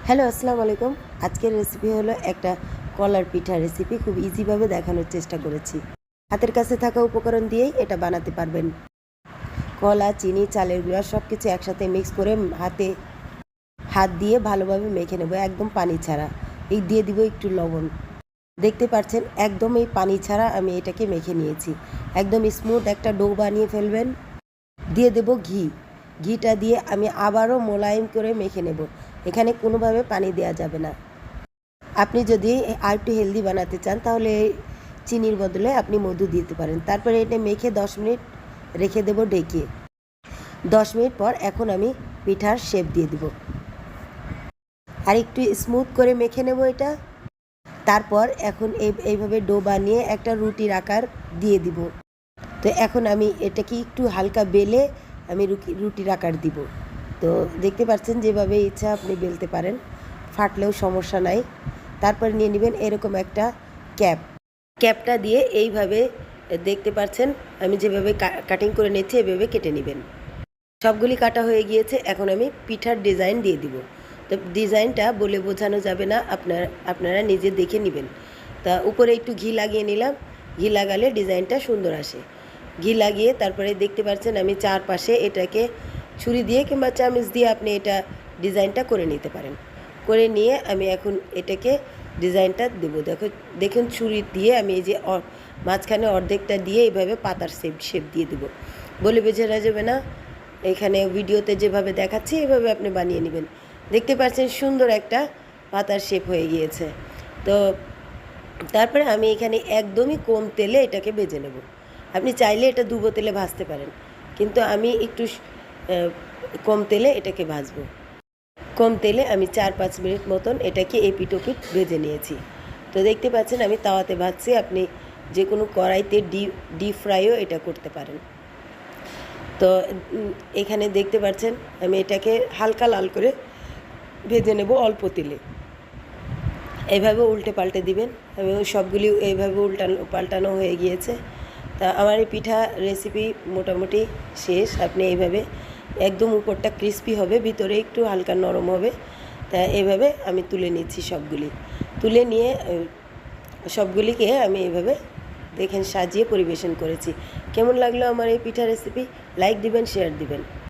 Hello, আসসালামু আলাইকুম। আজকের রেসিপি হলো একটা কলার পিঠা রেসিপি। খুব ইজিভাবে দেখানোর চেষ্টা করেছি। হাতের কাছে থাকা উপকরণ দিয়েই এটা বানাতে পারবেন। কলা, চিনি, চালের গুঁড়া সব কিছু একসাথে মিক্স করে হাত দিয়ে ভালোভাবে মেখে নেব, একদম পানি ছাড়া। এই দিয়ে দিব একটু লবণ। দেখতে পাচ্ছেন একদম এই পানি ছাড়া আমি এটাকে মেখে নিয়েছি। একদম স্মুথ একটা ডো বানিয়ে ফেলবেন। দিয়ে দেব ঘি। ঘিটা দিয়ে আমি আবারও মোলায়েম করে মেখে নেব। এখানে কোনোভাবে পানি দেওয়া যাবে না। আপনি যদি আরেকটু হেলদি বানাতে চান তাহলে চিনির বদলে আপনি মধু দিতে পারেন। তারপরে এটা মেখে 10 মিনিট রেখে দেব ঢেকে। 10 মিনিট পর এখন আমি পিঠার শেপ দিয়ে দেব। আর একটু স্মুথ করে মেখে নেব এটা। তারপর এখন এইভাবে ডো বানিয়ে একটা রুটির আকার দিয়ে দিব। তো এখন আমি এটাকে একটু হালকা বেলে আমি রুটির আকার দিব। তো দেখতে পাচ্ছেন যেভাবে ইচ্ছা আপনি বেলতে পারেন, ফাটলেও সমস্যা নাই। তারপর নিয়ে নেবেন এরকম একটা ক্যাপটা দিয়ে এইভাবে দেখতে পাচ্ছেন আমি যেভাবে কাটিং করে নিচ্ছি এভাবে কেটে নেবেন। সবগুলি কাটা হয়ে গিয়েছে। এখন আমি পিঠার ডিজাইন দিয়ে দিব। তো ডিজাইনটা বলে বোঝানো যাবে না, আপনারা নিজে দেখে নেবেন। তা উপরে একটু ঘি লাগিয়ে নিলাম। ঘি লাগালে ডিজাইনটা সুন্দর আসে। ঘি লাগিয়ে তারপরে দেখতে পাচ্ছেন আমি চারপাশে এটাকে ছুরি দিয়ে কিংবা চামচ দিয়ে আপনি এটা ডিজাইনটা করে নিতে পারেন। করে নিয়ে আমি এখন এটাকে ডিজাইনটা দেবো। দেখুন ছুরি দিয়ে আমি এই যে মাঝখানে অর্ধেকটা দিয়ে এইভাবে পাতার শেপ দিয়ে দেবো। বলে বোঝানো যাবে না। এখানে ভিডিওতে যেভাবে দেখাচ্ছি এভাবে আপনি বানিয়ে নেবেন। দেখতে পাচ্ছেন সুন্দর একটা পাতার শেপ হয়ে গিয়েছে। তো তারপরে আমি এখানে একদমই কম তেলে এটাকে ভেজে নেব। আপনি চাইলে এটা ডুবো তেলে ভাজতে পারেন, কিন্তু আমি একটু কম তেলে এটাকে ভাজবো। কম তেলে আমি 4-5 মিনিট মতন এটাকে এপিট ওপিট ভেজে নিয়েছি। তো দেখতে পাচ্ছেন আমি তাওয়াতে ভাজছি। আপনি যে কোনো কড়াইতে ডিপ ফ্রাইও এটা করতে পারেন। তো এখানে দেখতে পাচ্ছেন আমি এটাকে হালকা লাল করে ভেজে নেব অল্প তেলে। এইভাবে উল্টে পাল্টে দিবেন। আমি সবগুলি এইভাবে পাল্টানো হয়ে গিয়েছে। তা আমার এই পিঠা রেসিপি মোটামুটি শেষ। আপনি এইভাবে একদম উপরটা ক্রিস্পি হবে, ভিতরে একটু হালকা নরম হবে। তা এইভাবে আমি তুলে নিচ্ছি সবগুলি। তুলে নিয়ে সবগুলিকে আমি এইভাবে দেখেন সাজিয়ে পরিবেশন করেছি। কেমন লাগলো আমার এই পিঠা রেসিপি? লাইক দিবেন, শেয়ার দিবেন।